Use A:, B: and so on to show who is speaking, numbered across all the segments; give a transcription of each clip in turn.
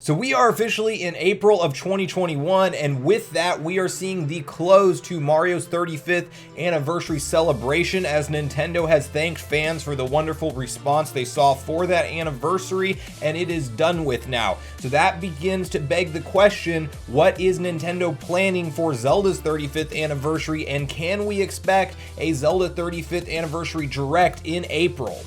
A: So we are officially in April of 2021, and with that we are seeing the close to Mario's 35th anniversary celebration, as Nintendo has thanked fans for the wonderful response they saw for that anniversary, and it is done with now. So that begins to beg the question, what is Nintendo planning for Zelda's 35th anniversary, and can we expect a Zelda 35th anniversary direct in April?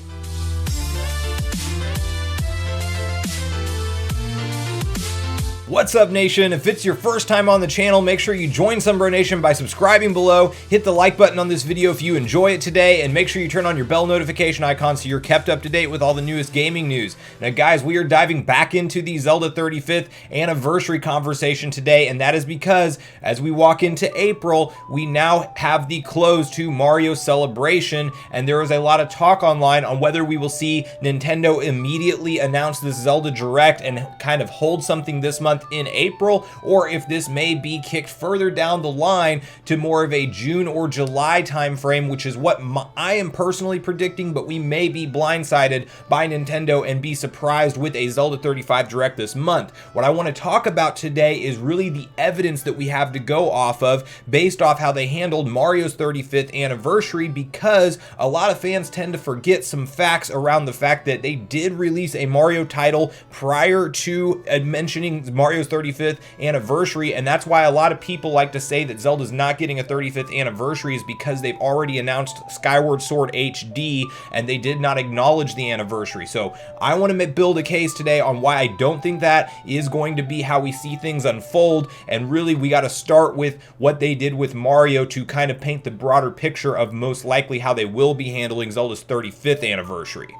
A: What's up, Nation? If it's your first time on the channel, make sure you join Sunbro Nation by subscribing below, hit the like button on this video if you enjoy it today, and make sure you turn on your bell notification icon so you're kept up to date with all the newest gaming news. Now guys, we are diving back into the Zelda 35th anniversary conversation today, and that is because as we walk into April, we now have the close to Mario Celebration, and there is a lot of talk online on whether we will see Nintendo immediately announce this Zelda Direct and kind of hold something this month in April, or if this may be kicked further down the line to more of a June or July timeframe, which is what I am personally predicting, but we may be blindsided by Nintendo and be surprised with a Zelda 35 Direct this month. What I want to talk about today is really the evidence that we have to go off of based off how they handled Mario's 35th anniversary, because a lot of fans tend to forget some facts around the fact that they did release a Mario title prior to mentioning Mario's 35th anniversary, and that's why a lot of people like to say that Zelda's not getting a 35th anniversary, is because they've already announced Skyward Sword HD and they did not acknowledge the anniversary. So I want to build a case today on why I don't think that is going to be how we see things unfold, and really we got to start with what they did with Mario to kind of paint the broader picture of most likely how they will be handling Zelda's 35th anniversary.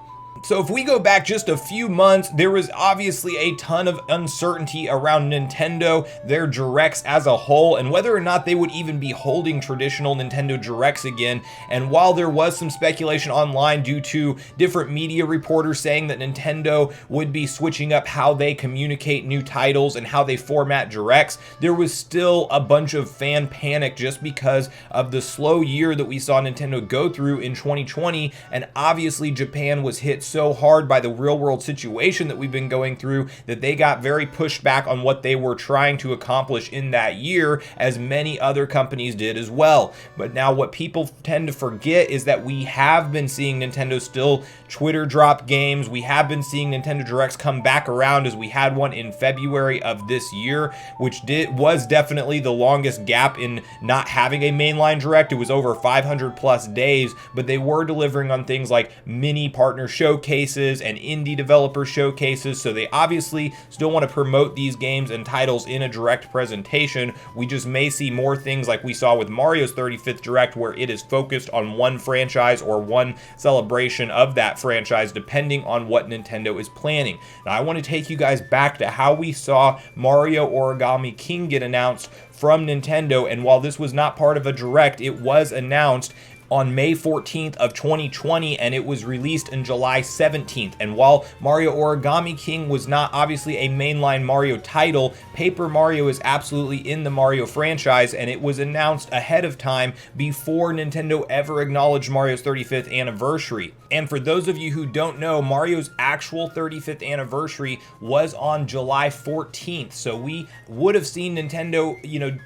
A: So if we go back just a few months, there was obviously a ton of uncertainty around Nintendo, their Directs as a whole, and whether or not they would even be holding traditional Nintendo Directs again. And while there was some speculation online due to different media reporters saying that Nintendo would be switching up how they communicate new titles and how they format Directs, there was still a bunch of fan panic just because of the slow year that we saw Nintendo go through in 2020, and obviously Japan was hit so hard by the real world situation that we've been going through that they got very pushed back on what they were trying to accomplish in that year, as many other companies did as well. But now what people tend to forget is that we have been seeing Nintendo still Twitter drop games. We have been seeing Nintendo Directs come back around, as we had one in February of this year, which was definitely the longest gap in not having a mainline Direct. It was over 500 plus days, but they were delivering on things like mini partner showcases and indie developer showcases, so they obviously still want to promote these games and titles in a Direct presentation. We just may see more things like we saw with Mario's 35th Direct, where it is focused on one franchise or one celebration of that franchise, depending on what Nintendo is planning. Now I want to take you guys back to how we saw Mario Origami King get announced from Nintendo, and while this was not part of a Direct, it was announced on May 14th of 2020, and it was released in July 17th. And while Mario Origami King was not obviously a mainline Mario title, Paper Mario is absolutely in the Mario franchise, and it was announced ahead of time before Nintendo ever acknowledged Mario's 35th anniversary. And for those of you who don't know, Mario's actual 35th anniversary was on July 14th. So we would have seen Nintendo,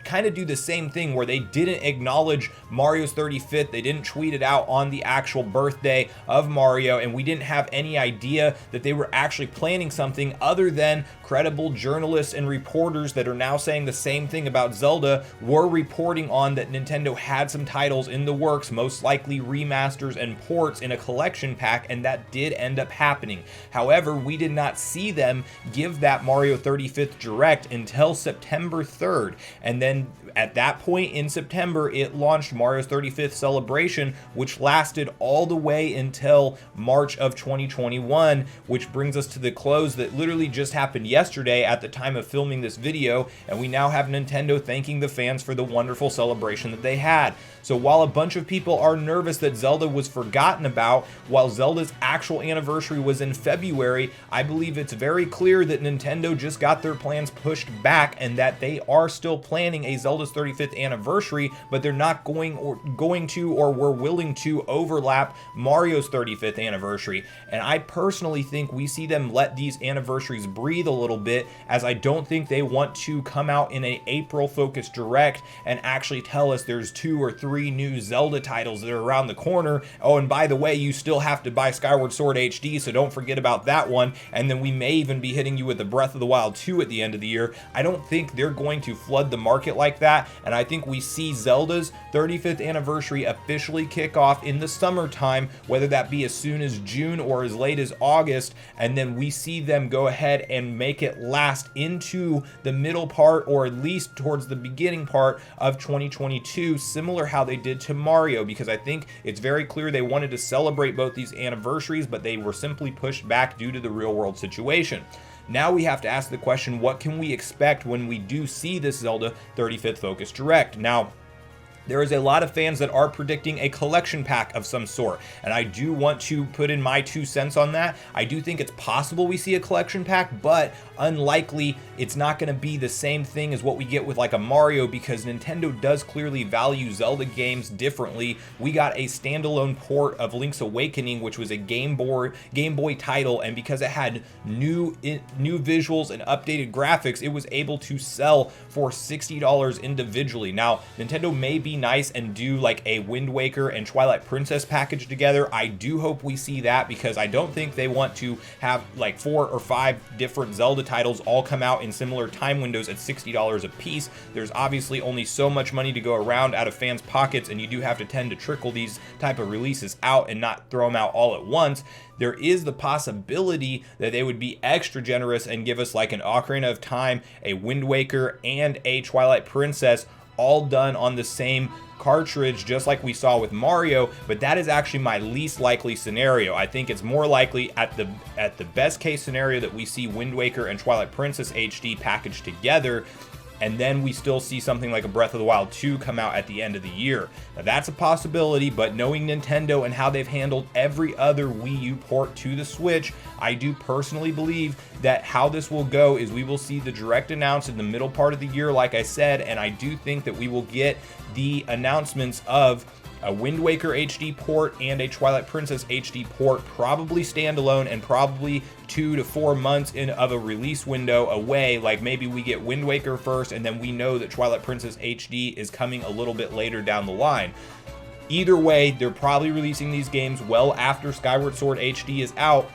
A: kind of do the same thing where they didn't acknowledge Mario's 35th. They didn't tweet it out on the actual birthday of Mario, and we didn't have any idea that they were actually planning something, other than credible journalists and reporters that are now saying the same thing about Zelda were reporting on that Nintendo had some titles in the works, most likely remasters and ports in a collection pack, and that did end up happening. However, we did not see them give that Mario 35th Direct until September 3rd, and then at that point in September, it launched Mario's 35th Celebration, which lasted all the way until March of 2021, which brings us to the close that literally just happened yesterday at the time of filming this video, and we now have Nintendo thanking the fans for the wonderful celebration that they had. So while a bunch of people are nervous that Zelda was forgotten about, while Zelda's actual anniversary was in February, I believe it's very clear that Nintendo just got their plans pushed back, and that they are still planning a Zelda's 35th anniversary, but they're not going to or were willing to overlap Mario's 35th anniversary. And I personally think we see them let these anniversaries breathe a little little bit, as I don't think they want to come out in an April focused direct and actually tell us there's 2 or 3 new Zelda titles that are around the corner. Oh, and by the way, you still have to buy Skyward Sword HD, so don't forget about that one. And then we may even be hitting you with the Breath of the Wild 2 at the end of the year. I don't think they're going to flood the market like that, and I think we see Zelda's 35th anniversary officially kick off in the summertime, whether that be as soon as June or as late as August, and then we see them go ahead and make it last into the middle part, or at least towards the beginning part of 2022, similar how they did to Mario, because I think it's very clear they wanted to celebrate both these anniversaries, but they were simply pushed back due to the real world situation. Now we have to ask the question, what can we expect when we do see this Zelda 35th Focus Direct? Now, there is a lot of fans that are predicting a collection pack of some sort, and I do want to put in my 2 cents on that. I do think it's possible we see a collection pack, but unlikely. It's not going to be the same thing as what we get with like a Mario, because Nintendo does clearly value Zelda games differently. We got a standalone port of Link's Awakening, which was a Game Boy title, and because it had new visuals and updated graphics, it was able to sell for $60 individually. Now, Nintendo may be nice and do like a Wind Waker and Twilight Princess package together. I do hope we see that, because I don't think they want to have like 4 or 5 different Zelda titles all come out in similar time windows at $60 a piece. There's obviously only so much money to go around out of fans' pockets, and you do have to tend to trickle these type of releases out and not throw them out all at once. There is the possibility that they would be extra generous and give us like an Ocarina of Time, a Wind Waker, and a Twilight Princess, all done on the same cartridge, just like we saw with Mario. But that is actually my least likely scenario. I think it's more likely at the best case scenario that we see Wind Waker and Twilight Princess HD packaged together, and then we still see something like a Breath of the Wild 2 come out at the end of the year. Now, that's a possibility, but knowing Nintendo and how they've handled every other Wii U port to the Switch, I do personally believe that how this will go is we will see the direct announce in the middle part of the year, like I said, and I do think that we will get the announcements of a Wind Waker HD port and a Twilight Princess HD port, probably standalone and probably 2 to 4 months of a release window away. Like maybe we get Wind Waker first, and then we know that Twilight Princess HD is coming a little bit later down the line. Either way, they're probably releasing these games well after Skyward Sword HD is out.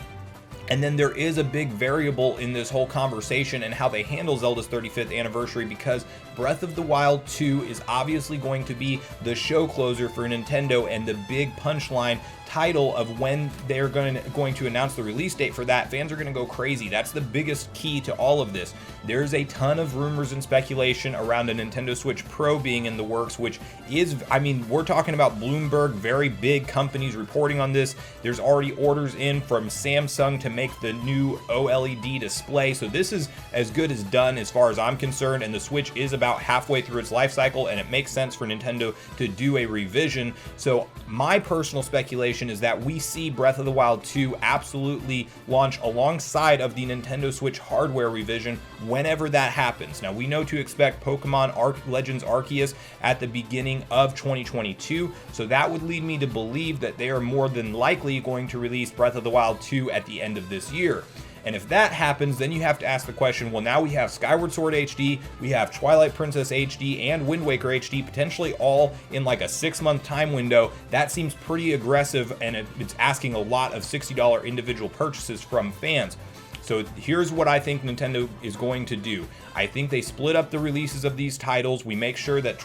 A: And then there is a big variable in this whole conversation and how they handle Zelda's 35th anniversary, because Breath of the Wild 2 is obviously going to be the show closer for Nintendo and the big punchline title of when they're going to announce the release date for that. Fans are going to go crazy. That's the biggest key to all of this. There's a ton of rumors and speculation around a Nintendo Switch Pro being in the works, which is, I mean, we're talking about Bloomberg, very big companies reporting on this. There's already orders in from Samsung to make the new OLED display. So this is as good as done as far as I'm concerned, and the Switch is about halfway through its life cycle, and it makes sense for Nintendo to do a revision. So my personal speculation is that we see Breath of the Wild 2 absolutely launch alongside of the Nintendo Switch hardware revision whenever that happens. Now, we know to expect Pokemon Legends Arceus at the beginning of 2022, so that would lead me to believe that they are more than likely going to release Breath of the Wild 2 at the end of this year. And if that happens, then you have to ask the question, well, now we have Skyward Sword HD, we have Twilight Princess HD, and Wind Waker HD, potentially all in like a 6-month time window. That seems pretty aggressive, and it's asking a lot of $60 individual purchases from fans. So here's what I think Nintendo is going to do. I think they split up the releases of these titles. We make sure that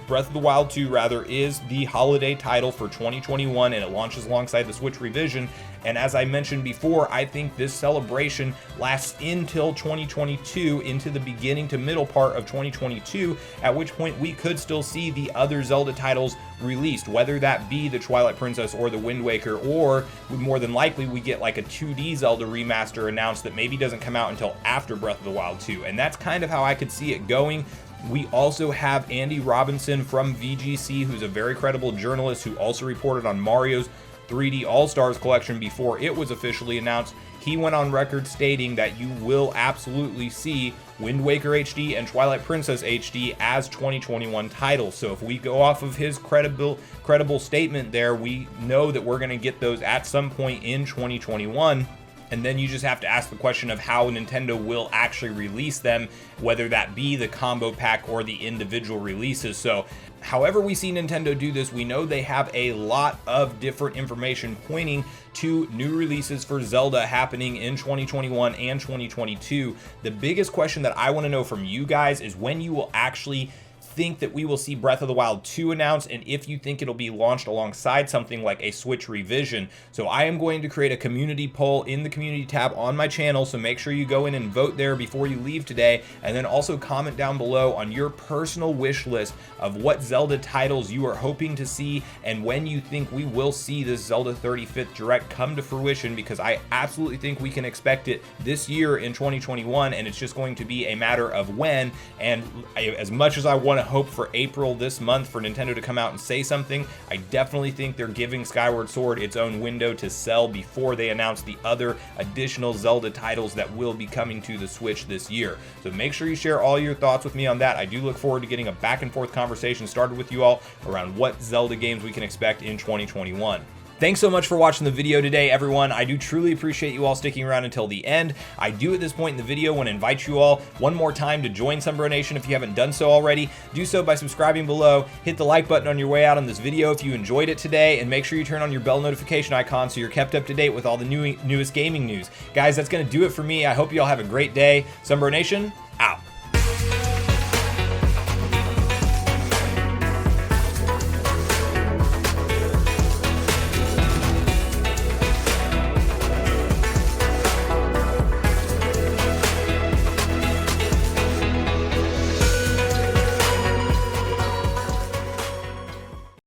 A: Breath of the Wild 2 is the holiday title for 2021, and it launches alongside the Switch revision. And as I mentioned before, I think this celebration lasts until 2022, into the beginning to middle part of 2022, at which point we could still see the other Zelda titles released, whether that be the Twilight Princess or the Wind Waker, or more than likely we get like a 2D Zelda remaster announced that maybe doesn't come out until after Breath of the Wild 2. And that's kind of how I could see it going. We also have Andy Robinson from VGC, who's a very credible journalist who also reported on Mario's 3D All-Stars collection before it was officially announced. He went on record stating that you will absolutely see Wind Waker HD and Twilight Princess HD as 2021 titles. So if we go off of his credible statement there, we know that we're going to get those at some point in 2021. And then you just have to ask the question of how Nintendo will actually release them, whether that be the combo pack or the individual releases. So however we see Nintendo do this, we know they have a lot of different information pointing to new releases for Zelda happening in 2021 and 2022. The biggest question that I want to know from you guys is when you will actually think that we will see Breath of the Wild 2 announced, and if you think it'll be launched alongside something like a Switch revision. So I am going to create a community poll in the community tab on my channel, so make sure you go in and vote there before you leave today, and then also comment down below on your personal wish list of what Zelda titles you are hoping to see and when you think we will see this Zelda 35th Direct come to fruition, because I absolutely think we can expect it this year in 2021, and it's just going to be a matter of when. And as much as I want to hope for April this month for Nintendo to come out and say something, I definitely think they're giving Skyward Sword its own window to sell before they announce the other additional Zelda titles that will be coming to the Switch this year. So make sure you share all your thoughts with me on that. I do look forward to getting a back and forth conversation started with you all around what Zelda games we can expect in 2021. Thanks so much for watching the video today, everyone. I do truly appreciate you all sticking around until the end. I do at this point in the video want to invite you all one more time to join Sunbro Nation if you haven't done so already. Do so by subscribing below. Hit the like button on your way out on this video if you enjoyed it today, and make sure you turn on your bell notification icon so you're kept up to date with all the newest gaming news. Guys, that's going to do it for me. I hope you all have a great day. Sunbro Nation, out.